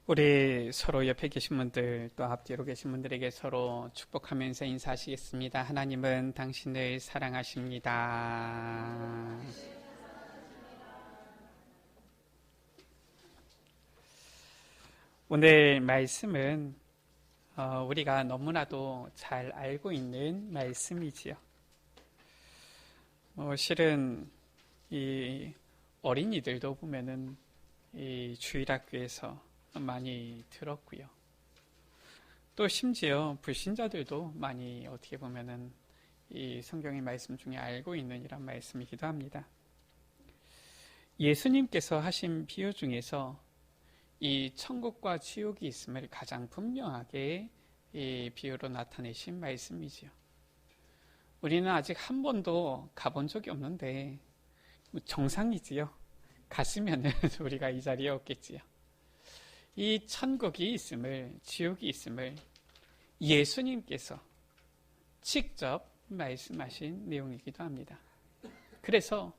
우리 서로 옆에 계신 분들 또 앞뒤로 계신 분들에게 서로 축복하면서 인사하시겠습니다. 하나님은 당신을 사랑하십니다. 오늘 말씀은 우리가 너무나도 잘 알고 있는 말씀이지요. 실은 이 어린이들도 보면은 이 주일학교에서 많이 들었고요. 또 심지어 불신자들도 많이 어떻게 보면은 이 성경의 말씀 중에 알고 있는 이런 말씀이기도 합니다. 예수님께서 하신 비유 중에서 이 천국과 지옥이 있음을 가장 분명하게 이 비유로 나타내신 말씀이지요. 우리는 아직 한 번도 가본 적이 없는데 정상이지요. 갔으면은 우리가 이 자리에 없겠지요. 이 천국이 있음을, 지옥이 있음을 예수님께서 직접 말씀하신 내용이기도 합니다. 그래서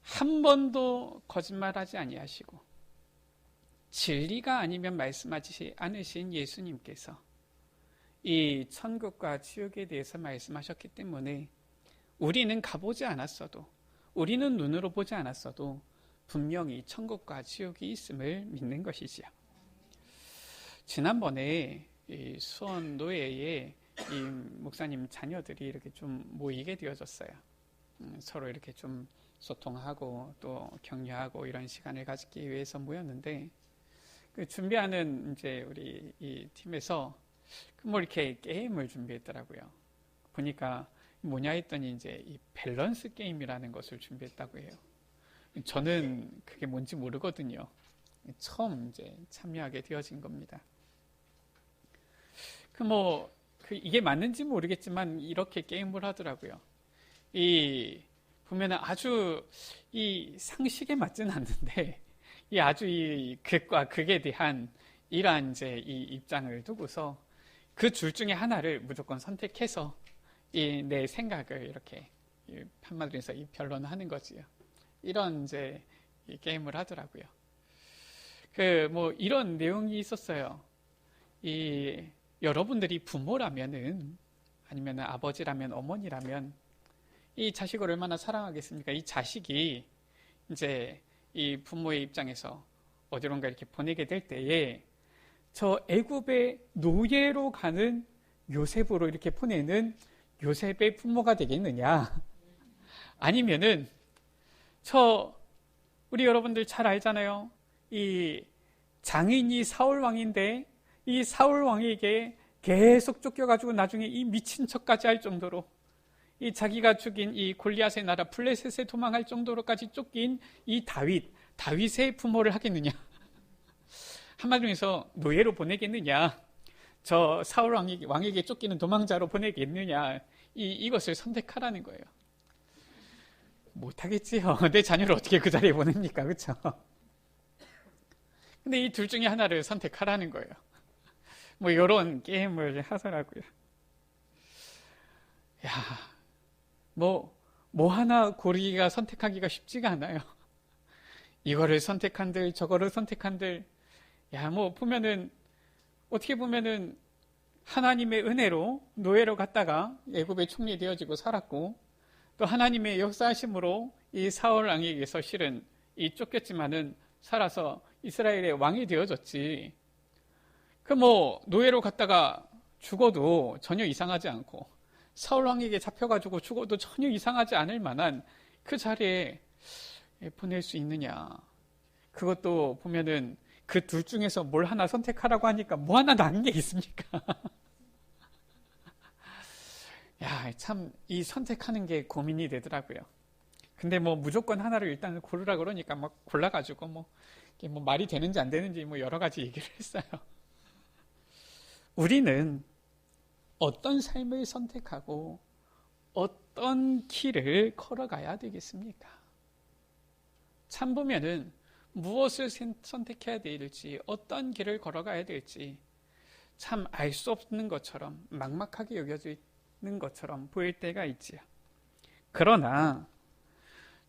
한 번도 거짓말하지 아니하시고 진리가 아니면 말씀하지 않으신 예수님께서 이 천국과 지옥에 대해서 말씀하셨기 때문에 우리는 가보지 않았어도, 우리는 눈으로 보지 않았어도 분명히 천국과 지옥이 있음을 믿는 것이지요. 지난번에 이 수원 노예에 이 목사님 자녀들이 이렇게 좀 모이게 되어졌어요. 서로 이렇게 좀 소통하고 또 격려하고 이런 시간을 가지기 위해서 모였는데, 그 준비하는 이제 우리 이 팀에서 뭐 이렇게 게임을 준비했더라고요. 보니까 뭐냐 했더니 이제 이 밸런스 게임이라는 것을 준비했다고 해요. 저는 그게 뭔지 모르거든요. 처음 이제 참여하게 되어진 겁니다. 이게 맞는지 모르겠지만 이렇게 게임을 하더라고요. 보면은 아주 이 상식에 맞지는 않는데, 아주 이 극과 극에 대한 이러한 이제 이 입장을 두고서 그 둘 중에 하나를 무조건 선택해서 내 생각을 이렇게 한마디로 해서 변론하는 거지요. 이런 이제 이 게임을 하더라고요. 이런 내용이 있었어요. 여러분들이 부모라면은, 아니면 아버지라면, 어머니라면 이 자식을 얼마나 사랑하겠습니까? 이 자식이 이제 이 부모의 입장에서 어디론가 이렇게 보내게 될 때에 저 애굽의 노예로 가는 요셉으로 이렇게 보내는 요셉의 부모가 되겠느냐? 아니면은 우리 여러분들 잘 알잖아요. 이 장인이 사울 왕인데 이 사울 왕에게 계속 쫓겨가지고 나중에 이 미친 척까지 할 정도로, 이 자기가 죽인 이 골리앗의 나라 블레셋에 도망할 정도로까지 쫓긴 이 다윗의 부모를 하겠느냐? 한마디로 해서 노예로 보내겠느냐? 저 사울 왕에게 쫓기는 도망자로 보내겠느냐? 이것을 선택하라는 거예요. 못하겠지요. 내 자녀를 어떻게 그 자리에 보냅니까? 그렇죠? 근데 이 둘 중에 하나를 선택하라는 거예요. 이런 게임을 하더라고요. 하나 고르기가, 선택하기가 쉽지가 않아요. 이거를 선택한들 저거를 선택한들, 보면은 어떻게 보면은 하나님의 은혜로 노예로 갔다가 애굽의 총리 되어지고 살았고, 또 하나님의 역사하심으로 이 사울 왕에게서 실은 이 쫓겼지만은 살아서 이스라엘의 왕이 되어졌지. 노예로 갔다가 죽어도 전혀 이상하지 않고, 사울 왕에게 잡혀가지고 죽어도 전혀 이상하지 않을 만한 그 자리에 보낼 수 있느냐. 그것도 보면은 그 둘 중에서 뭘 하나 선택하라고 하니까 뭐 하나 나은 게 있습니까? 참 이 선택하는 게 고민이 되더라고요. 근데 무조건 하나를 일단 고르라 그러니까 막 골라가지고 이게 말이 되는지 안 되는지 여러 가지 얘기를 했어요. 우리는 어떤 삶을 선택하고 어떤 길을 걸어가야 되겠습니까? 참 보면은 무엇을 선택해야 될지, 어떤 길을 걸어가야 될지 참 알 수 없는 것처럼, 막막하게 여겨지는 것처럼 보일 때가 있지요. 그러나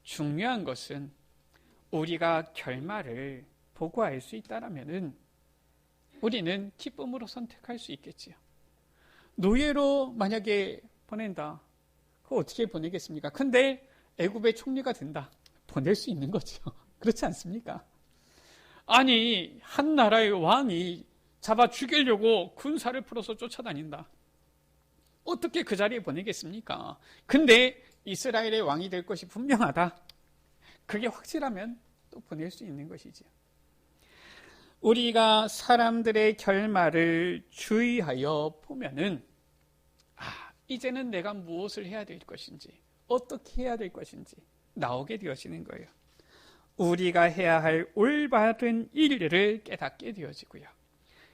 중요한 것은 우리가 결말을 보고 알 수 있다라면은 우리는 기쁨으로 선택할 수 있겠지요. 노예로 만약에 보낸다. 그거 어떻게 보내겠습니까? 근데 애굽의 총리가 된다. 보낼 수 있는 거죠. 그렇지 않습니까? 아니, 한 나라의 왕이 잡아 죽이려고 군사를 풀어서 쫓아다닌다. 어떻게 그 자리에 보내겠습니까? 근데 이스라엘의 왕이 될 것이 분명하다. 그게 확실하면 또 보낼 수 있는 것이지요. 우리가 사람들의 결말을 주의하여 보면은 이제는 내가 무엇을 해야 될 것인지, 어떻게 해야 될 것인지 나오게 되어지는 거예요. 우리가 해야 할 올바른 일을 깨닫게 되어지고요.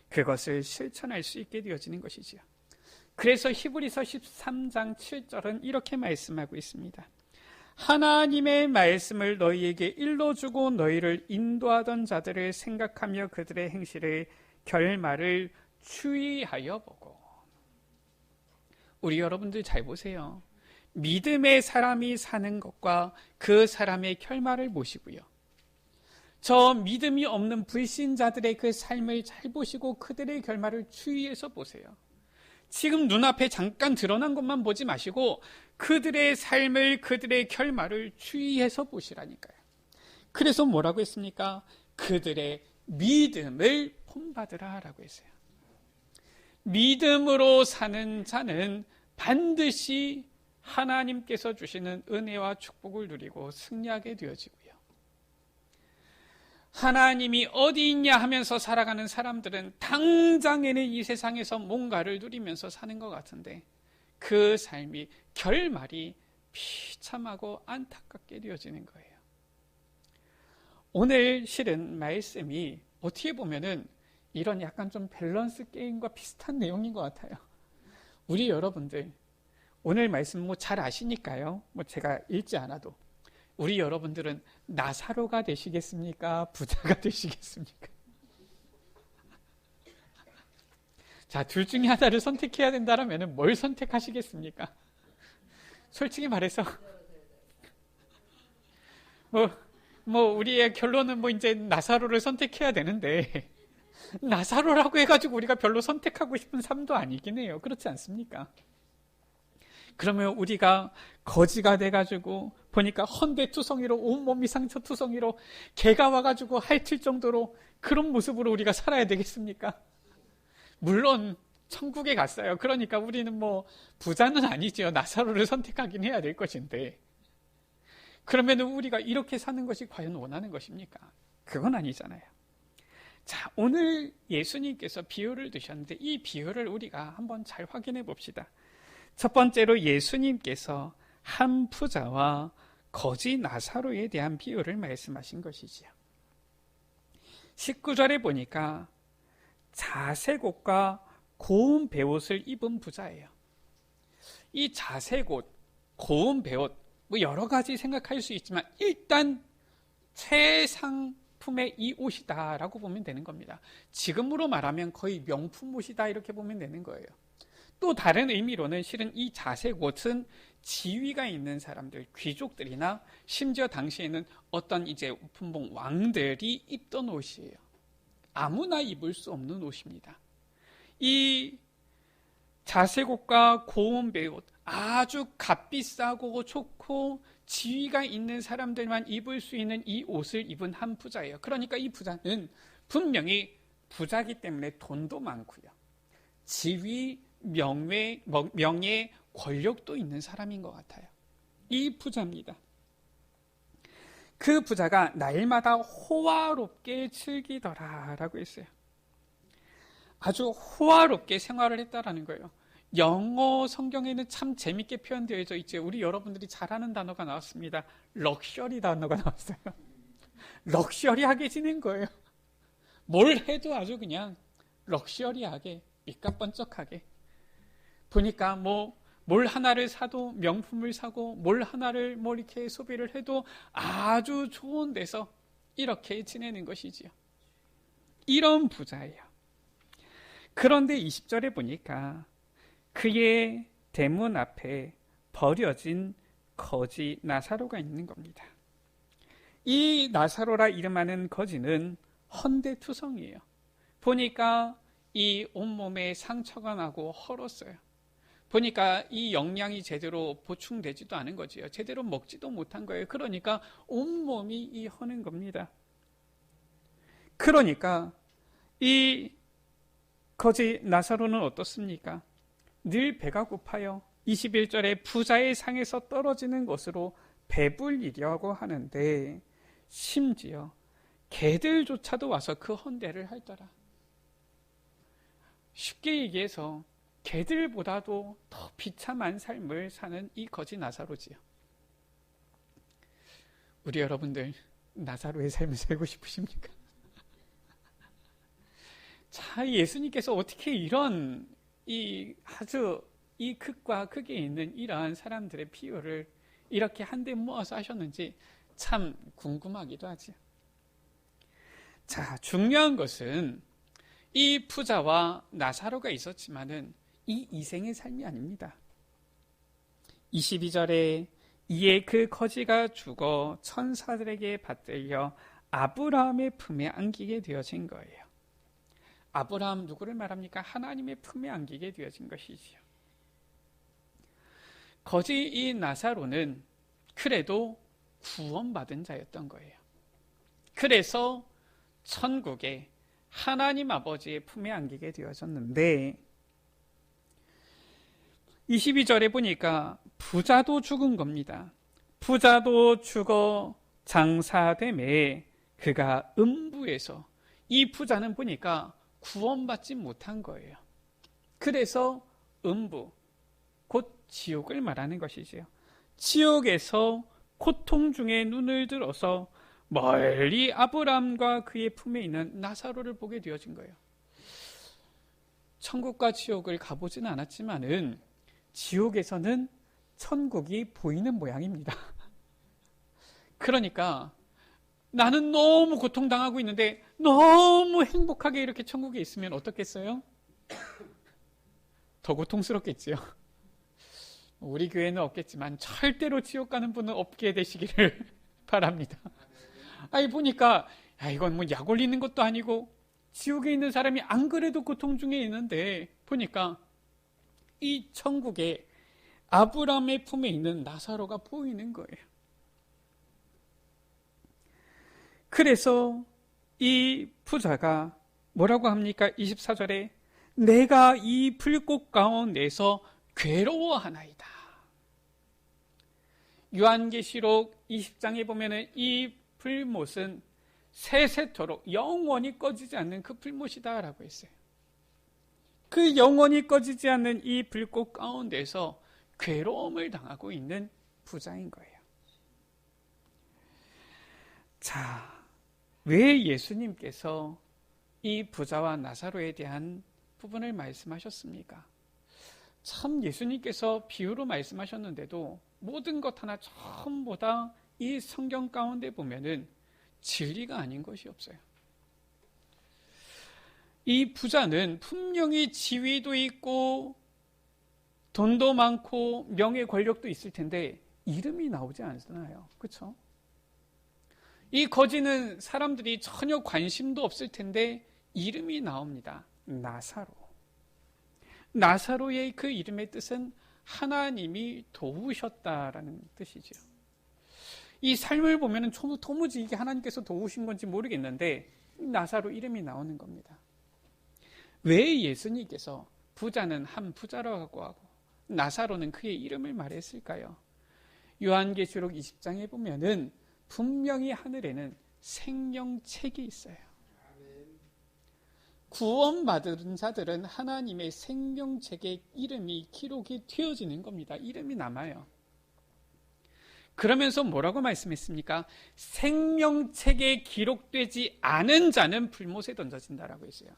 그것을 실천할 수 있게 되어지는 것이지요. 그래서 히브리서 13장 7절은 이렇게 말씀하고 있습니다. 하나님의 말씀을 너희에게 일러주고 너희를 인도하던 자들을 생각하며 그들의 행실의 결말을 주의하여 보고. 우리 여러분들 잘 보세요. 믿음의 사람이 사는 것과 그 사람의 결말을 보시고요. 저 믿음이 없는 불신자들의 그 삶을 잘 보시고 그들의 결말을 주의해서 보세요. 지금 눈앞에 잠깐 드러난 것만 보지 마시고 그들의 삶을, 그들의 결말을 주의해서 보시라니까요. 그래서 뭐라고 했습니까? 그들의 믿음을 본받으라 라고 했어요. 믿음으로 사는 자는 반드시 하나님께서 주시는 은혜와 축복을 누리고 승리하게 되어지고요. 하나님이 어디 있냐 하면서 살아가는 사람들은 당장에는 이 세상에서 뭔가를 누리면서 사는 것 같은데 그 삶이 결말이 비참하고 안타깝게 되어지는 거예요. 오늘 실은 말씀이 어떻게 보면은 이런 약간 좀 밸런스 게임과 비슷한 내용인 것 같아요. 우리 여러분들 오늘 말씀 뭐 잘 아시니까요. 뭐 제가 읽지 않아도 우리 여러분들은 나사로가 되시겠습니까? 부자가 되시겠습니까? 자, 둘 중에 하나를 선택해야 된다면 뭘 선택하시겠습니까? 솔직히 말해서 우리의 결론은 이제 나사로를 선택해야 되는데 나사로라고 해가지고 우리가 별로 선택하고 싶은 삶도 아니긴 해요. 그렇지 않습니까? 그러면 우리가 거지가 돼가지고 보니까 헌대투성이로 온몸이 상처투성이로 개가 와가지고 핥을 정도로 그런 모습으로 우리가 살아야 되겠습니까? 물론 천국에 갔어요. 그러니까 우리는 부자는 아니죠. 나사로를 선택하긴 해야 될 것인데 그러면 우리가 이렇게 사는 것이 과연 원하는 것입니까? 그건 아니잖아요. 자, 오늘 예수님께서 비유를 드셨는데 이 비유를 우리가 한번 잘 확인해 봅시다. 첫 번째로 예수님께서 한 부자와 거지 나사로에 대한 비유를 말씀하신 것이지요. 19절에 보니까 자색옷과 고운 베옷을 입은 부자예요. 이 자색옷, 고운 베옷 여러 가지 생각할 수 있지만 일단 최상품의 이 옷이다라고 보면 되는 겁니다. 지금으로 말하면 거의 명품 옷이다 이렇게 보면 되는 거예요. 또 다른 의미로는 실은 이 자색 옷은 지위가 있는 사람들, 귀족들이나 심지어 당시에는 어떤 이제 분봉 왕들이 입던 옷이에요. 아무나 입을 수 없는 옷입니다. 이 자색 옷과 고운 베옷, 아주 값비싸고 좋고 지위가 있는 사람들만 입을 수 있는 이 옷을 입은 한 부자예요. 그러니까 이 부자는 분명히 부자기 때문에 돈도 많고요. 지위, 명예, 권력도 있는 사람인 것 같아요. 이 부자입니다. 그 부자가 날마다 호화롭게 즐기더라라고 했어요. 아주 호화롭게 생활을 했다라는 거예요. 영어 성경에는 참 재밌게 표현되어져 있죠. 우리 여러분들이 잘 아는 단어가 나왔습니다. 럭셔리 단어가 나왔어요. 럭셔리하게 지낸 거예요. 뭘 해도 아주 그냥 럭셔리하게, 밑값번쩍하게. 보니까 뭘 하나를 사도 명품을 사고 뭘 하나를 이렇게 소비를 해도 아주 좋은 데서 이렇게 지내는 것이지요. 이런 부자예요. 그런데 20절에 보니까 그의 대문 앞에 버려진 거지 나사로가 있는 겁니다. 이 나사로라 이름하는 거지는 헌대투성이에요. 보니까 이 온몸에 상처가 나고 헐었어요. 보니까 이 영양이 제대로 보충되지도 않은 거지요. 제대로 먹지도 못한 거예요. 그러니까 온몸이 이 허는 겁니다. 그러니까 이 거지 나사로는 어떻습니까? 늘 배가 고파요. 21절에 부자의 상에서 떨어지는 것으로 배불리려고 하는데 심지어 개들조차도 와서 그 헌대를 할더라. 쉽게 얘기해서 개들보다도 더 비참한 삶을 사는 이 거지 나사로지요. 우리 여러분들 나사로의 삶을 살고 싶으십니까? 자, 예수님께서 어떻게 이런 아주 이 극과 극에 있는 이러한 사람들의 비유를 이렇게 한데 모아서 하셨는지 참 궁금하기도 하지요. 자, 중요한 것은 이 부자와 나사로가 있었지만은 이 이생의 삶이 아닙니다. 22절에 이에 그 거지가 죽어 천사들에게 받들려 아브라함의 품에 안기게 되어진 거예요. 아브라함 누구를 말합니까? 하나님의 품에 안기게 되어진 것이지요. 거지 이 나사로는 그래도 구원받은 자였던 거예요. 그래서 천국에 하나님 아버지의 품에 안기게 되어졌는데 22절에 보니까 부자도 죽은 겁니다. 부자도 죽어 장사됨에 그가 음부에서, 이 부자는 보니까 구원받지 못한 거예요. 그래서 음부, 곧 지옥을 말하는 것이지요. 지옥에서 고통 중에 눈을 들어서 멀리 아브라함과 그의 품에 있는 나사로를 보게 되어진 거예요. 천국과 지옥을 가보지는 않았지만은 지옥에서는 천국이 보이는 모양입니다. 그러니까 나는 너무 고통당하고 있는데 너무 행복하게 이렇게 천국에 있으면 어떻겠어요? 더 고통스럽겠지요. 우리 교회는 없겠지만 절대로 지옥 가는 분은 없게 되시기를 바랍니다. 아니 보니까 이건 뭐 약 올리는 것도 아니고 지옥에 있는 사람이 안 그래도 고통 중에 있는데 보니까 이 천국에 아브라함의 품에 있는 나사로가 보이는 거예요. 그래서 이 부자가 뭐라고 합니까? 24절에 내가 이 불꽃 가운데서 괴로워하나이다. 요한계시록 20장에 보면은 이 불못은 세세토록 영원히 꺼지지 않는 그 불못이다 라고 했어요. 그 영원히 꺼지지 않는 이 불꽃 가운데서 괴로움을 당하고 있는 부자인 거예요. 자, 왜 예수님께서 이 부자와 나사로에 대한 부분을 말씀하셨습니까? 참 예수님께서 비유로 말씀하셨는데도 모든 것 하나 전부 다 이 성경 가운데 보면은 진리가 아닌 것이 없어요. 이 부자는 분명히 지위도 있고 돈도 많고 명예 권력도 있을 텐데 이름이 나오지 않잖아요. 그렇죠? 이 거지는 사람들이 전혀 관심도 없을 텐데 이름이 나옵니다. 나사로. 나사로의 그 이름의 뜻은 하나님이 도우셨다라는 뜻이죠. 이 삶을 보면 도무지 이게 하나님께서 도우신 건지 모르겠는데 나사로 이름이 나오는 겁니다. 왜 예수님께서 부자는 한 부자라고 하고 나사로는 그의 이름을 말했을까요? 요한계시록 20장에 보면은 분명히 하늘에는 생명책이 있어요. 구원받은 자들은 하나님의 생명책에 이름이 기록이 되어지는 겁니다. 이름이 남아요. 그러면서 뭐라고 말씀했습니까? 생명책에 기록되지 않은 자는 불못에 던져진다라고 했어요.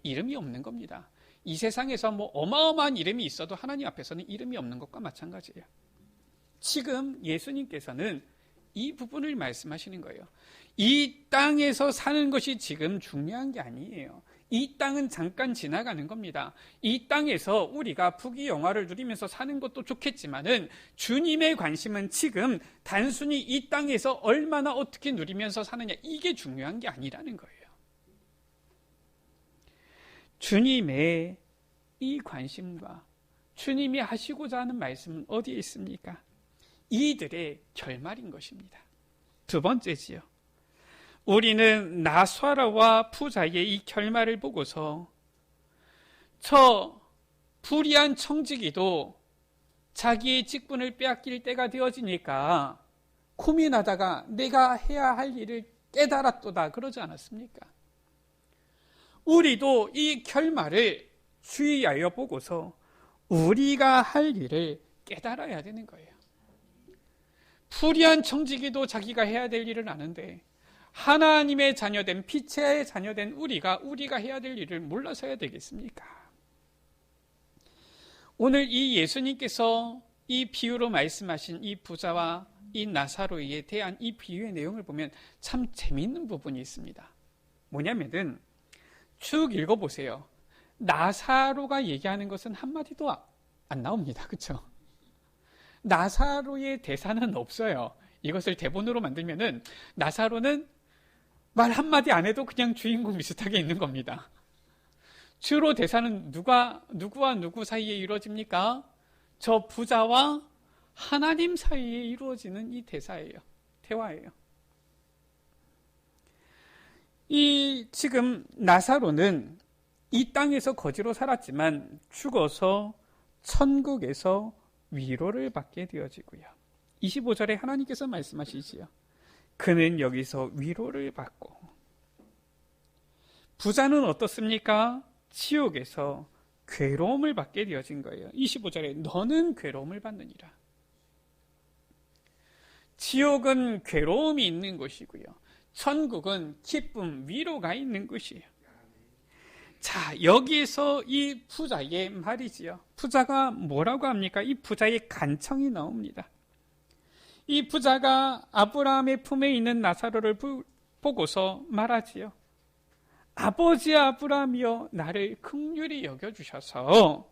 이름이 없는 겁니다. 이 세상에서 뭐 어마어마한 이름이 있어도 하나님 앞에서는 이름이 없는 것과 마찬가지예요. 지금 예수님께서는 이 부분을 말씀하시는 거예요. 이 땅에서 사는 것이 지금 중요한 게 아니에요. 이 땅은 잠깐 지나가는 겁니다. 이 땅에서 우리가 부귀영화를 누리면서 사는 것도 좋겠지만은 주님의 관심은 지금 단순히 이 땅에서 얼마나 어떻게 누리면서 사느냐 이게 중요한 게 아니라는 거예요. 주님의 이 관심과 주님이 하시고자 하는 말씀은 어디에 있습니까? 이들의 결말인 것입니다. 두 번째지요. 우리는 나사로와 부자의 이 결말을 보고서 저 불의한 청지기도 자기의 직분을 빼앗길 때가 되어지니까 고민하다가 내가 해야 할 일을 깨달았도다 그러지 않았습니까? 우리도 이 결말을 주의하여 보고서 우리가 할 일을 깨달아야 되는 거예요. 불의한 청지기도 자기가 해야 될 일을 아는데 하나님의 자녀된 빛의 자녀된 우리가 해야 될 일을 몰라서 해야 되겠습니까? 오늘 이 예수님께서 이 비유로 말씀하신 이 부자와 이 나사로에 대한 이 비유의 내용을 보면 참 재미있는 부분이 있습니다. 뭐냐면은 쭉 읽어보세요. 나사로가 얘기하는 것은 한마디도 안 나옵니다. 그렇죠? 나사로의 대사는 없어요. 이것을 대본으로 만들면은 나사로는 말 한마디 안 해도 그냥 주인공 비슷하게 있는 겁니다. 주로 대사는 누구와 누구 사이에 이루어집니까? 저 부자와 하나님 사이에 이루어지는 이 대화예요. 지금 나사로는 이 땅에서 거지로 살았지만 죽어서 천국에서 위로를 받게 되어지고요. 25절에 하나님께서 말씀하시지요. 그는 여기서 위로를 받고, 부자는 어떻습니까? 지옥에서 괴로움을 받게 되어진 거예요. 25절에 너는 괴로움을 받느니라. 지옥은 괴로움이 있는 곳이고요. 천국은 기쁨, 위로가 있는 곳이에요. 자, 여기에서 이 부자의 말이지요. 부자가 뭐라고 합니까? 이 부자의 간청이 나옵니다. 이 부자가 아브라함의 품에 있는 나사로를 보고서 말하지요. 아버지 아브라함이여 나를 긍휼히 여겨주셔서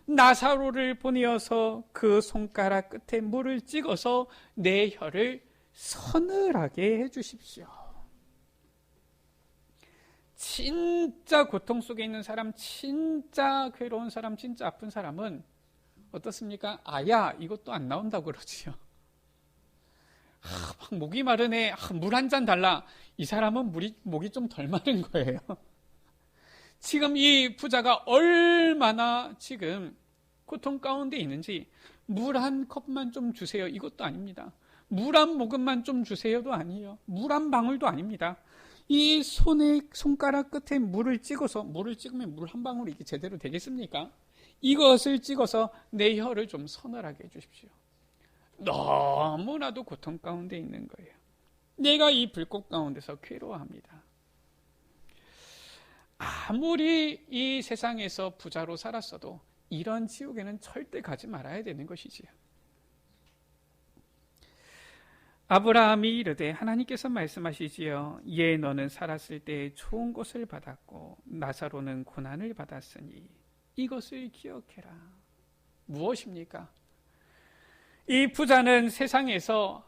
나사로를 보내어서 그 손가락 끝에 물을 찍어서 내 혀를 서늘하게 해주십시오. 진짜 고통 속에 있는 사람, 진짜 괴로운 사람, 진짜 아픈 사람은 어떻습니까? 아야, 이것도 안 나온다고 그러지요. 막 목이 마르네. 물 한 잔 달라. 이 사람은 목이 좀 덜 마른 거예요. 지금 이 부자가 얼마나 지금 고통 가운데 있는지 물 한 컵만 좀 주세요. 이것도 아닙니다. 물 한 모금만 좀 주세요도 아니에요. 물 한 방울도 아닙니다. 이 손가락 끝에 물을 찍으면 물 한 방울이 이게 제대로 되겠습니까? 이것을 찍어서 내 혀를 좀 서늘하게 해주십시오. 너무나도 고통 가운데 있는 거예요. 내가 이 불꽃 가운데서 괴로워합니다. 아무리 이 세상에서 부자로 살았어도 이런 지옥에는 절대 가지 말아야 되는 것이지요. 아브라함이 이르되 하나님께서 말씀하시지요. 예, 너는 살았을 때 좋은 것을 받았고 나사로는 고난을 받았으니 이것을 기억해라. 무엇입니까? 이 부자는 세상에서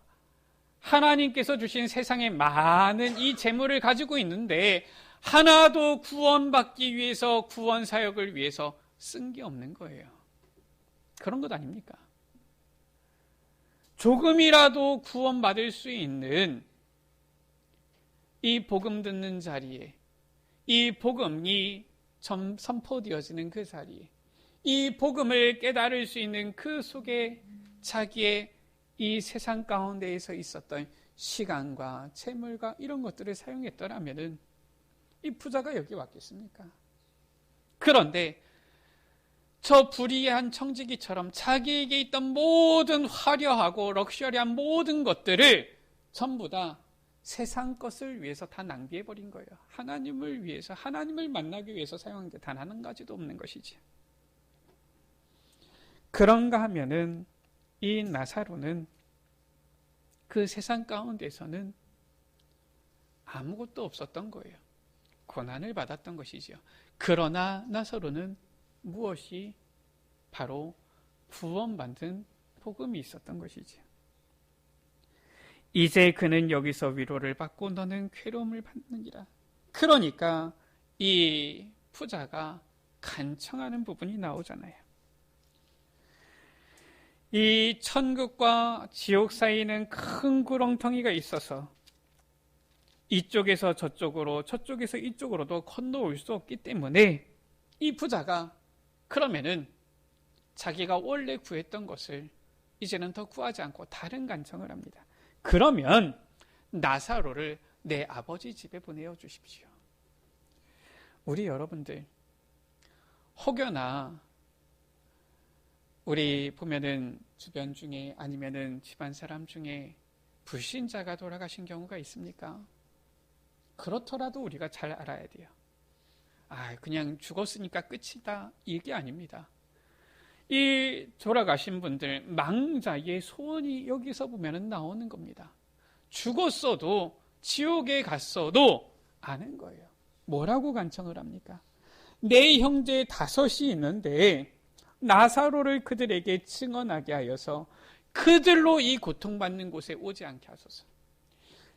하나님께서 주신 세상의 많은 이 재물을 가지고 있는데 하나도 구원받기 위해서, 구원 사역을 위해서 쓴 게 없는 거예요. 그런 것 아닙니까? 조금이라도 구원받을 수 있는 이 복음 듣는 자리에, 이 복음이 선포되어지는 그 자리에, 이 복음을 깨달을 수 있는 그 속에 자기의 이 세상 가운데에서 있었던 시간과 재물과 이런 것들을 사용했더라면은 이 부자가 여기 왔겠습니까? 그런데 저 불의한 청지기처럼 자기에게 있던 모든 화려하고 럭셔리한 모든 것들을 전부 다 세상 것을 위해서 다 낭비해버린 거예요. 하나님을 위해서, 하나님을 만나기 위해서 사용한 게 단 한 가지도 없는 것이지. 그런가 하면은 이 나사로는 그 세상 가운데서는 아무것도 없었던 거예요. 고난을 받았던 것이죠. 그러나 나사로는 무엇이 바로 구원받은 복음이 있었던 것이지. 이제 그는 여기서 위로를 받고 너는 괴로움을 받느니라. 그러니까 이 부자가 간청하는 부분이 나오잖아요. 이 천국과 지옥 사이에는 큰 구렁텅이가 있어서 이쪽에서 저쪽으로 저쪽에서 이쪽으로도 건너올 수 없기 때문에 이 부자가 그러면은 자기가 원래 구했던 것을 이제는 더 구하지 않고 다른 간청을 합니다. 그러면 나사로를 내 아버지 집에 보내어 주십시오. 우리 여러분들 혹여나 우리 보면은 주변 중에 아니면은 집안 사람 중에 불신자가 돌아가신 경우가 있습니까? 그렇더라도 우리가 잘 알아야 돼요. 그냥 죽었으니까 끝이다, 이게 아닙니다. 이 돌아가신 분들 망자의 소원이 여기서 보면은 나오는 겁니다. 죽었어도 지옥에 갔어도 아는 거예요. 뭐라고 간청을 합니까? 내 형제 5이 있는데 나사로를 그들에게 증언하게 하여서 그들로 이 고통받는 곳에 오지 않게 하소서.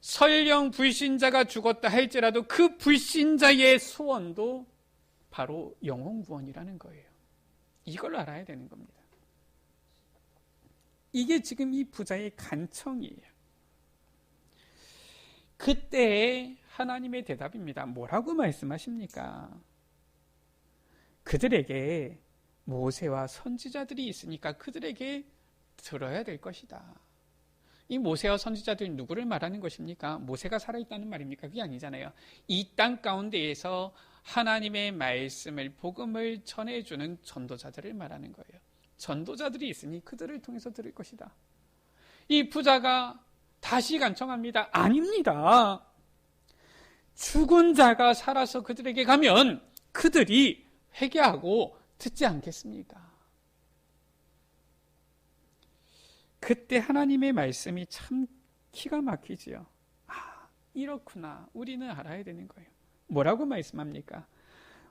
설령 불신자가 죽었다 할지라도 그 불신자의 소원도 바로 영혼 구원이라는 거예요. 이걸 알아야 되는 겁니다. 이게 지금 이 부자의 간청이에요. 그때의 하나님의 대답입니다. 뭐라고 말씀하십니까? 그들에게 모세와 선지자들이 있으니까 그들에게 들어야 될 것이다. 이 모세와 선지자들 누구를 말하는 것입니까? 모세가 살아있다는 말입니까? 그게 아니잖아요. 이 땅 가운데에서 하나님의 말씀을, 복음을 전해주는 전도자들을 말하는 거예요. 전도자들이 있으니 그들을 통해서 들을 것이다. 이 부자가 다시 간청합니다. 아닙니다. 죽은 자가 살아서 그들에게 가면 그들이 회개하고 듣지 않겠습니까? 그때 하나님의 말씀이 참 기가 막히지요. 이렇구나. 우리는 알아야 되는 거예요. 뭐라고 말씀합니까?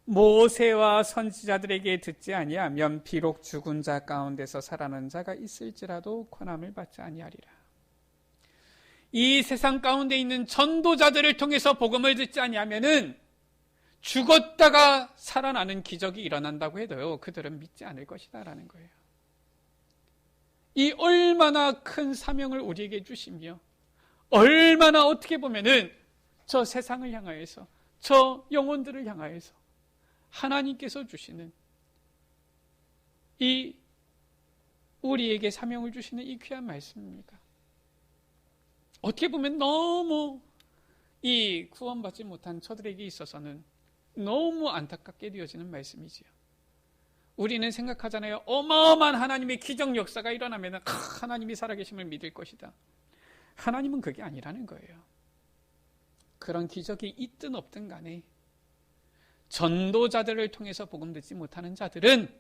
모세와 선지자들에게 듣지 아니하면 비록 죽은 자 가운데서 살아난 자가 있을지라도 권함을 받지 아니하리라. 이 세상 가운데 있는 전도자들을 통해서 복음을 듣지 아니하면은 죽었다가 살아나는 기적이 일어난다고 해도요, 그들은 믿지 않을 것이다라는 거예요. 이 얼마나 큰 사명을 우리에게 주시며 얼마나 어떻게 보면은 저 세상을 향하여서 저 영혼들을 향하여서 하나님께서 주시는 이 우리에게 사명을 주시는 이 귀한 말씀입니까? 어떻게 보면 너무 이 구원받지 못한 저들에게 있어서는 너무 안타깝게 되어지는 말씀이지요. 우리는 생각하잖아요. 어마어마한 하나님의 기적 역사가 일어나면 하나님이 살아계심을 믿을 것이다. 하나님은 그게 아니라는 거예요. 그런 기적이 있든 없든 간에 전도자들을 통해서 복음 듣지 못하는 자들은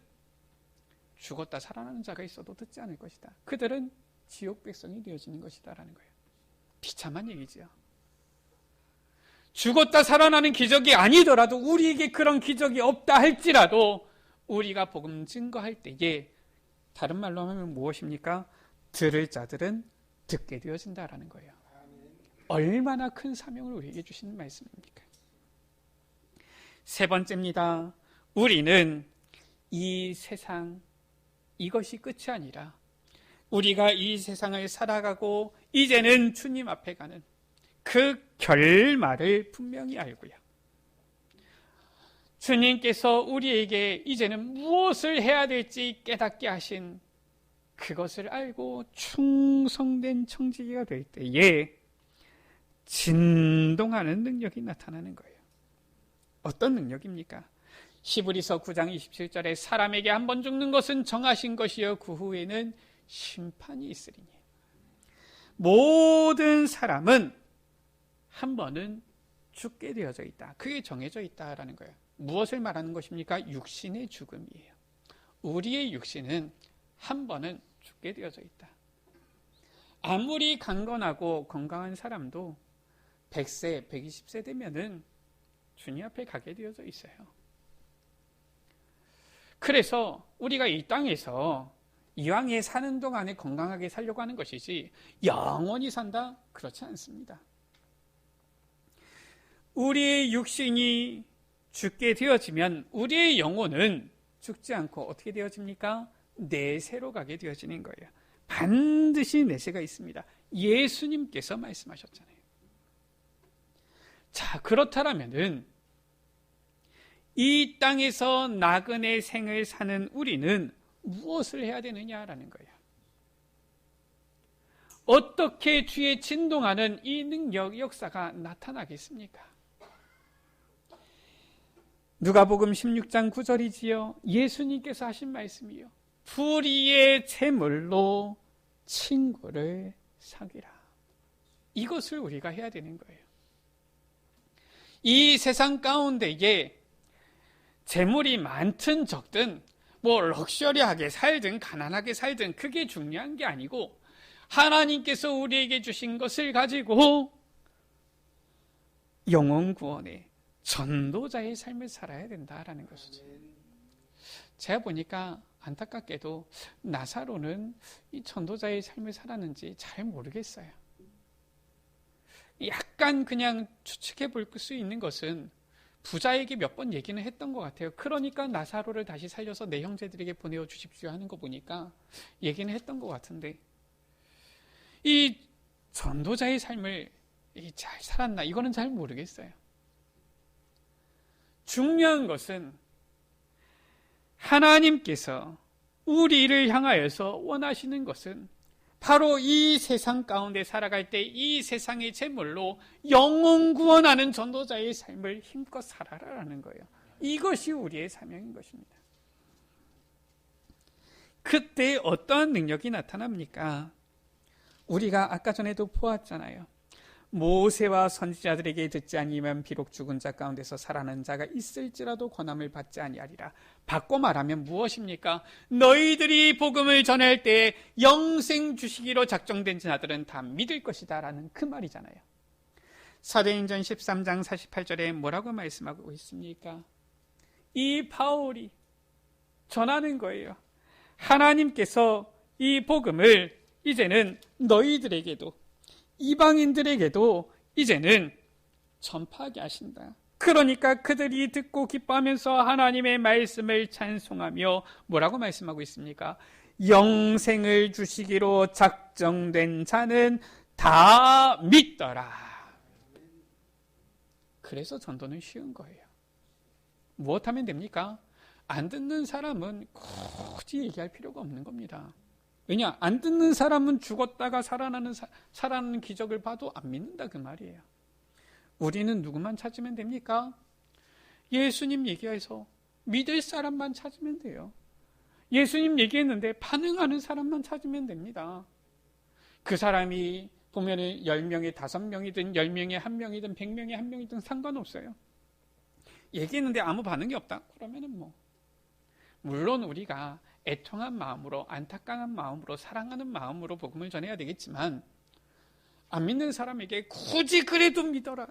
죽었다 살아나는 자가 있어도 듣지 않을 것이다. 그들은 지옥 백성이 되어지는 것이다 라는 거예요. 비참한 얘기죠. 죽었다 살아나는 기적이 아니더라도 우리에게 그런 기적이 없다 할지라도 우리가 복음 증거할 때에 다른 말로 하면 무엇입니까? 들을 자들은 듣게 되어진다라는 거예요. 얼마나 큰 사명을 우리에게 주시는 말씀입니까? 세 번째입니다. 우리는 이 세상, 이것이 끝이 아니라 우리가 이 세상을 살아가고 이제는 주님 앞에 가는 그 결말을 분명히 알고요. 주님께서 우리에게 이제는 무엇을 해야 될지 깨닫게 하신 그것을 알고 충성된 청지기가 될 때에 진동하는 능력이 나타나는 거예요. 어떤 능력입니까? 히브리서 9장 27절에 사람에게 한 번 죽는 것은 정하신 것이요 그 후에는 심판이 있으리니. 모든 사람은 한 번은 죽게 되어져 있다. 그게 정해져 있다라는 거예요. 무엇을 말하는 것입니까? 육신의 죽음이에요. 우리의 육신은 한 번은 죽게 되어져 있다. 아무리 강건하고 건강한 사람도 100세, 120세 되면은 주님 앞에 가게 되어져 있어요. 그래서 우리가 이 땅에서 이왕에 사는 동안에 건강하게 살려고 하는 것이지 영원히 산다? 그렇지 않습니다. 우리의 육신이 죽게 되어지면 우리의 영혼은 죽지 않고 어떻게 되어집니까? 내세로 가게 되어지는 거예요. 반드시 내세가 있습니다. 예수님께서 말씀하셨잖아요. 자, 그렇다면은 이 땅에서 나그네 생을 사는 우리는 무엇을 해야 되느냐라는 거예요. 어떻게 주의 진동하는 이 능력, 역사가 나타나겠습니까? 누가복음 16장 9절이지요. 예수님께서 하신 말씀이요. 불의의 제물로 친구를 사귀라. 이것을 우리가 해야 되는 거예요. 이 세상 가운데에 재물이 많든 적든 뭐 럭셔리하게 살든 가난하게 살든 그게 중요한 게 아니고 하나님께서 우리에게 주신 것을 가지고 영혼 구원에 전도자의 삶을 살아야 된다라는 것이죠. 제가 보니까 안타깝게도 나사로는 이 전도자의 삶을 살았는지 잘 모르겠어요. 약간 그냥 추측해 볼 수 있는 것은 부자에게 몇 번 얘기는 했던 것 같아요. 그러니까 나사로를 다시 살려서 내 형제들에게 보내어 주십시오 하는 거 보니까 얘기는 했던 것 같은데 이 전도자의 삶을 잘 살았나 이거는 잘 모르겠어요. 중요한 것은 하나님께서 우리를 향하여서 원하시는 것은 바로 이 세상 가운데 살아갈 때 이 세상의 제물로 영혼 구원하는 전도자의 삶을 힘껏 살아라라는 거예요. 이것이 우리의 사명인 것입니다. 그때 어떠한 능력이 나타납니까? 우리가 아까 전에도 보았잖아요. 모세와 선지자들에게 듣지 아니하면 비록 죽은 자 가운데서 살아난 자가 있을지라도 권함을 받지 아니하리라. 바꿔 말하면 무엇입니까? 너희들이 복음을 전할 때 영생 주시기로 작정된 자들은 다 믿을 것이다 라는 그 말이잖아요. 사도행전 13장 48절에 뭐라고 말씀하고 있습니까? 이 바울이 전하는 거예요. 하나님께서 이 복음을 이제는 너희들에게도 이방인들에게도 이제는 전파하게 하신다. 그러니까 그들이 듣고 기뻐하면서 하나님의 말씀을 찬송하며 뭐라고 말씀하고 있습니까? 영생을 주시기로 작정된 자는 다 믿더라. 그래서 전도는 쉬운 거예요. 무엇하면 됩니까? 안 듣는 사람은 굳이 얘기할 필요가 없는 겁니다. 왜냐? 안 듣는 사람은 죽었다가 살아나는 기적을 봐도 안 믿는다 그 말이에요. 우리는 누구만 찾으면 됩니까? 예수님 얘기해서 믿을 사람만 찾으면 돼요. 예수님 얘기했는데 반응하는 사람만 찾으면 됩니다. 그 사람이 보면 10명에 5명이든 10명에 1명이든 100명에 1명이든 상관없어요. 얘기했는데 아무 반응이 없다. 그러면은 물론 우리가 애통한 마음으로 안타까운 마음으로 사랑하는 마음으로 복음을 전해야 되겠지만 안 믿는 사람에게 굳이 그래도 믿어라.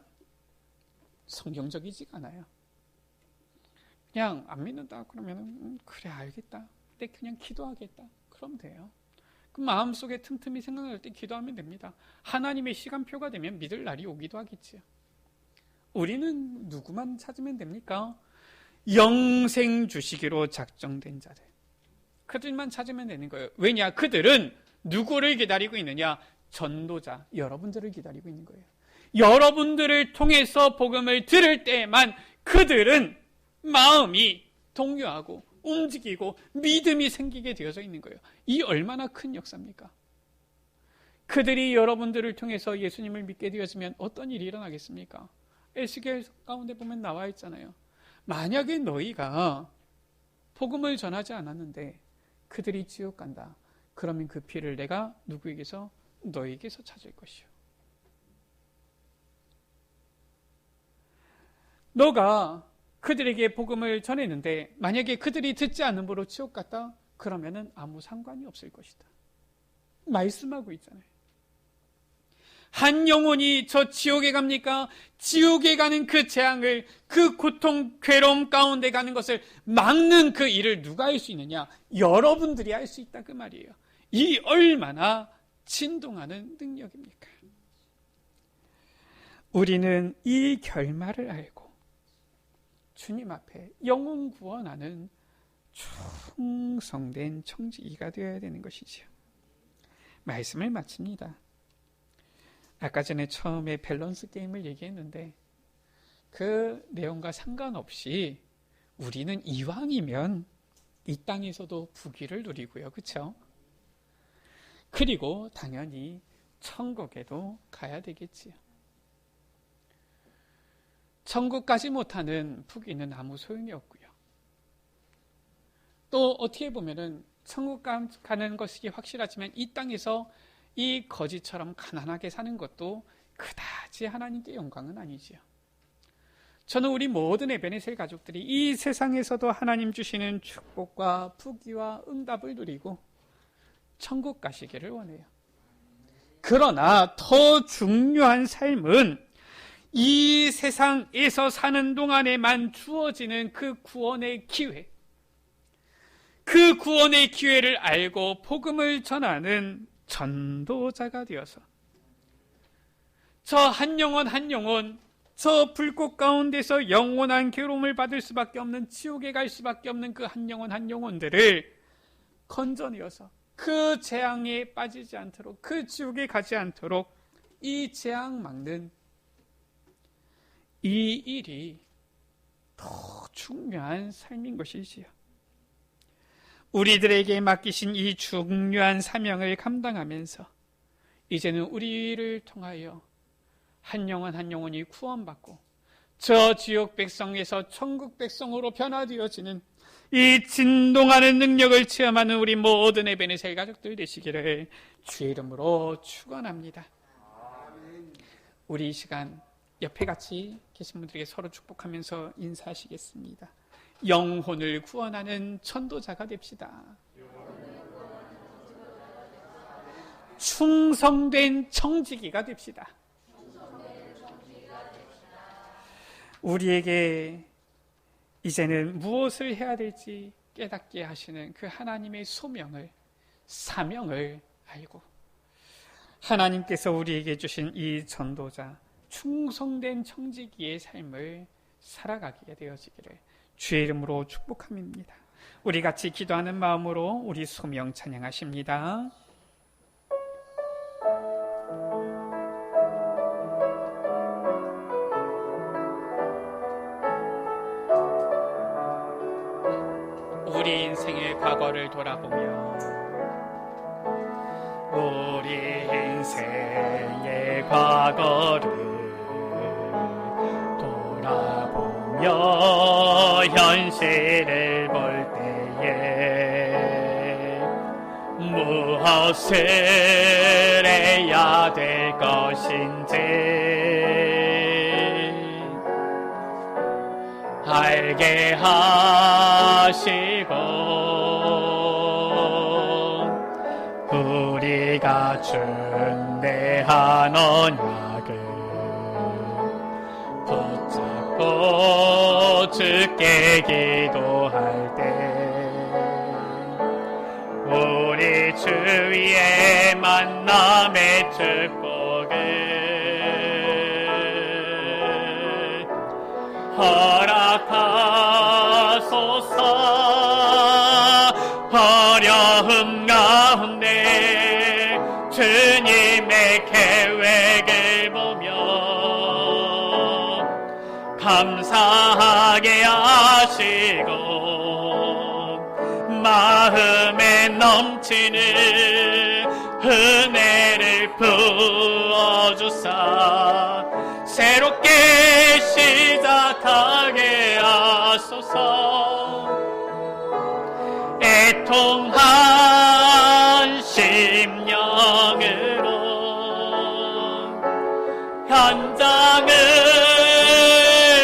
성경적이지가 않아요. 그냥 안 믿는다 그러면 그래 알겠다. 근데 그냥 기도하겠다. 그럼 돼요. 그 마음속에 틈틈이 생각날 때 기도하면 됩니다. 하나님의 시간표가 되면 믿을 날이 오기도 하겠지요. 우리는 누구만 찾으면 됩니까? 영생 주시기로 작정된 자들. 그들만 찾으면 되는 거예요. 왜냐? 그들은 누구를 기다리고 있느냐? 전도자, 여러분들을 기다리고 있는 거예요. 여러분들을 통해서 복음을 들을 때에만 그들은 마음이 동요하고 움직이고 믿음이 생기게 되어져 있는 거예요. 이 얼마나 큰 역사입니까? 그들이 여러분들을 통해서 예수님을 믿게 되었으면 어떤 일이 일어나겠습니까? 에스겔 가운데 보면 나와 있잖아요. 만약에 너희가 복음을 전하지 않았는데 그들이 지옥 간다. 그러면 그 피를 내가 누구에게서? 너에게서 찾을 것이요. 너가 그들에게 복음을 전했는데 만약에 그들이 듣지 않음으로 지옥 갔다? 그러면은 아무 상관이 없을 것이다. 말씀하고 있잖아요. 한 영혼이 저 지옥에 갑니까? 지옥에 가는 그 재앙을, 그 고통, 괴로움 가운데 가는 것을 막는 그 일을 누가 할 수 있느냐? 여러분들이 할 수 있다 그 말이에요. 이 얼마나 진동하는 능력입니까? 우리는 이 결말을 알고 주님 앞에 영혼 구원하는 충성된 청지기가 되어야 되는 것이지요. 말씀을 마칩니다. 아까 전에 처음에 밸런스 게임을 얘기했는데 그 내용과 상관없이 우리는 이왕이면 이 땅에서도 부귀를 누리고요. 그렇죠? 그리고 당연히 천국에도 가야 되겠지요. 천국 가지 못하는 부귀는 아무 소용이 없고요. 또 어떻게 보면은 천국 가는 것이 확실하지만 이 땅에서 이 거지처럼 가난하게 사는 것도 그다지 하나님께 영광은 아니지요. 저는 우리 모든 에베네셀 가족들이 이 세상에서도 하나님 주시는 축복과 부귀와 응답을 누리고 천국 가시기를 원해요. 그러나 더 중요한 삶은 이 세상에서 사는 동안에만 주어지는 그 구원의 기회, 그 구원의 기회를 알고 복음을 전하는 전도자가 되어서 저 한 영혼 한 영혼, 저 불꽃 가운데서 영원한 괴로움을 받을 수밖에 없는, 지옥에 갈 수밖에 없는 그 한 영혼 한 영혼들을 건져내어서 그 재앙에 빠지지 않도록, 그 지옥에 가지 않도록 이 재앙 막는 이 일이 더 중요한 삶인 것이지요. 우리들에게 맡기신 이 중요한 사명을 감당하면서 이제는 우리를 통하여 한 영혼 한 영혼이 구원받고 저 지옥 백성에서 천국 백성으로 변화되어지는 이 진동하는 능력을 체험하는 우리 모든 에베네셀 가족들 되시기를 주의 이름으로 축원합니다. 우리 이 시간 옆에 같이 계신 분들에게 서로 축복하면서 인사하시겠습니다. 영혼을 구원하는 전도자가 됩시다. 충성된 청지기가 됩시다. 우리에게 이제는 무엇을 해야 될지 깨닫게 하시는 그 하나님의 소명을, 사명을 알고 하나님께서 우리에게 주신 이 전도자, 충성된 청지기의 삶을 살아가게 되어지기를 주의 이름으로 축복합니다. 우리 같이 기도하는 마음으로 우리 소명 찬양하십니다. 우리 인생의 과거를 돌아보며 우리 인생의 과거를 돌아보며 현실을 볼 때에 무엇을 해야 될 것인지 알게 하시고 우리가 준대한 언약을 붙잡고 주께 기도할 때 우리 주위의 만남의 축복을 허락하소서. 어려움 가운데 주님의 계획을 보며 감사하게 하시고 마음에 넘치는 은혜를 부어주사 새롭게 시작하게 하소서. 애통한 심령으로 현장을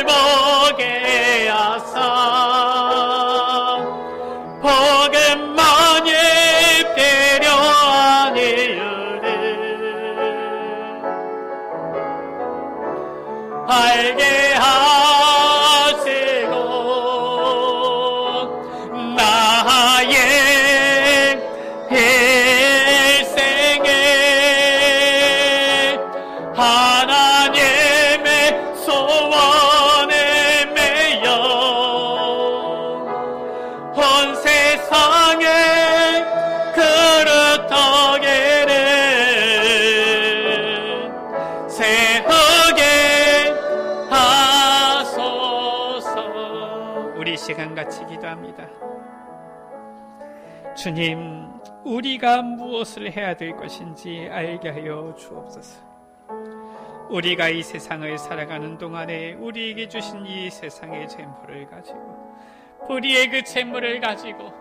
보게 하사 복음만 입히려 한 이유를 알게 하시고 나의 일생에 하나님의 시간 같이 기도합니다. 주님, 우리가 무엇을 해야 될 것인지 알게 하여 주옵소서. 우리가 이 세상을 살아가는 동안에 우리에게 주신 이 세상의 재물을 가지고, 불의의 그 재물을 가지고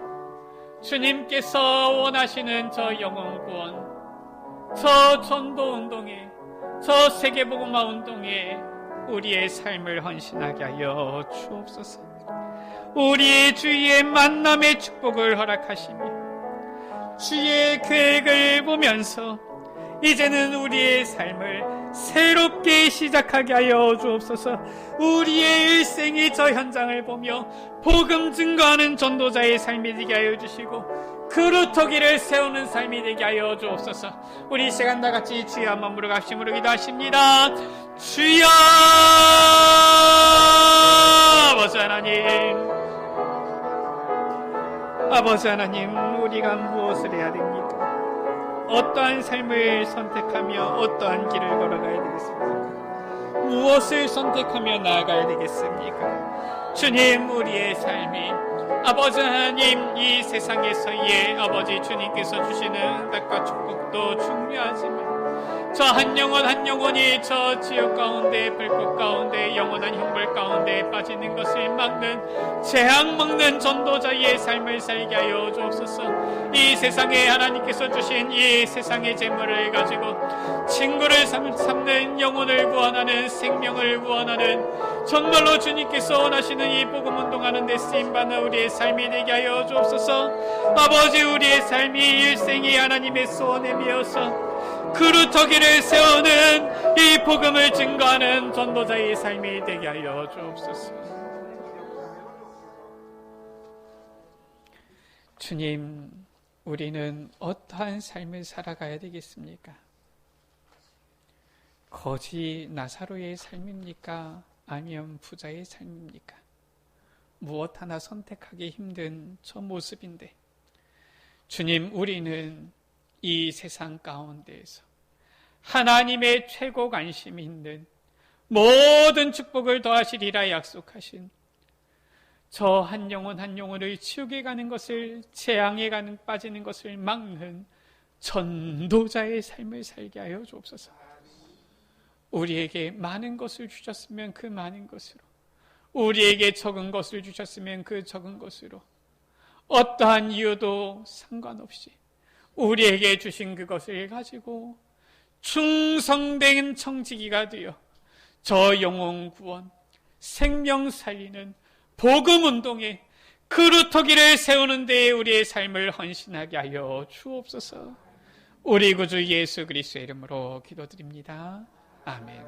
주님께서 원하시는 저 영혼 구원, 저 전도 운동에, 저 세계복음화 운동에 우리의 삶을 헌신하게 하여 주옵소서. 우리의 주위의 만남의 축복을 허락하시며 주의 계획을 보면서 이제는 우리의 삶을 새롭게 시작하게 하여 주옵소서. 우리의 일생이 저 현장을 보며 복음 증거하는 전도자의 삶이 되게 하여 주시고 그루터기를 세우는 삶이 되게 하여 주옵소서. 우리 이 시간 다 같이 주여 한번 부르갑심으로 기도하십니다. 주여 아버지 하나님, 아버지 하나님, 우리가 무엇을 해야 됩니까? 어떠한 삶을 선택하며 어떠한 길을 걸어가야 되겠습니까? 무엇을 선택하며 나아가야 되겠습니까? 주님, 우리의 삶이 아버지 하나님, 이 세상에서의 아버지 주님께서 주시는 응답과 축복도 중요하지만 저 한 영혼 한 영혼이 저 지옥 가운데, 불꽃 가운데, 영원한 형벌 가운데 빠지는 것을 막는, 재앙 막는 전도자의 삶을 살게 하여 주옵소서. 이 세상에 하나님께서 주신 이 세상의 재물을 가지고 친구를 삼는, 영혼을 구원하는, 생명을 구원하는, 정말로 주님께서 원하시는 이 복음 운동하는 데 쓰임받는 우리의 삶이 되게 하여 주옵소서. 아버지, 우리의 삶이 일생이 하나님의 소원에 미어서 그루터기를 세우는 이 복음을 증거하는 전도자의 삶이 되게 하여 주옵소서. 주님, 우리는 어떠한 삶을 살아가야 되겠습니까? 거지 나사로의 삶입니까? 아니면 부자의 삶입니까? 무엇 하나 선택하기 힘든 저 모습인데, 주님, 우리는 이 세상 가운데에서 하나님의 최고 관심이 있는 모든 축복을 더하시리라 약속하신 저 한 영혼 한 영혼을 지옥에 가는 것을, 재앙에 빠지는 것을 막는 전도자의 삶을 살게 하여 주옵소서. 우리에게 많은 것을 주셨으면 그 많은 것으로, 우리에게 적은 것을 주셨으면 그 적은 것으로, 어떠한 이유도 상관없이 우리에게 주신 그것을 가지고 충성된 청지기가 되어 저 영혼 구원, 생명 살리는 복음 운동에 그루터기를 세우는 데에 우리의 삶을 헌신하게 하여 주옵소서. 우리 구주 예수 그리스도의 이름으로 기도드립니다. 아멘.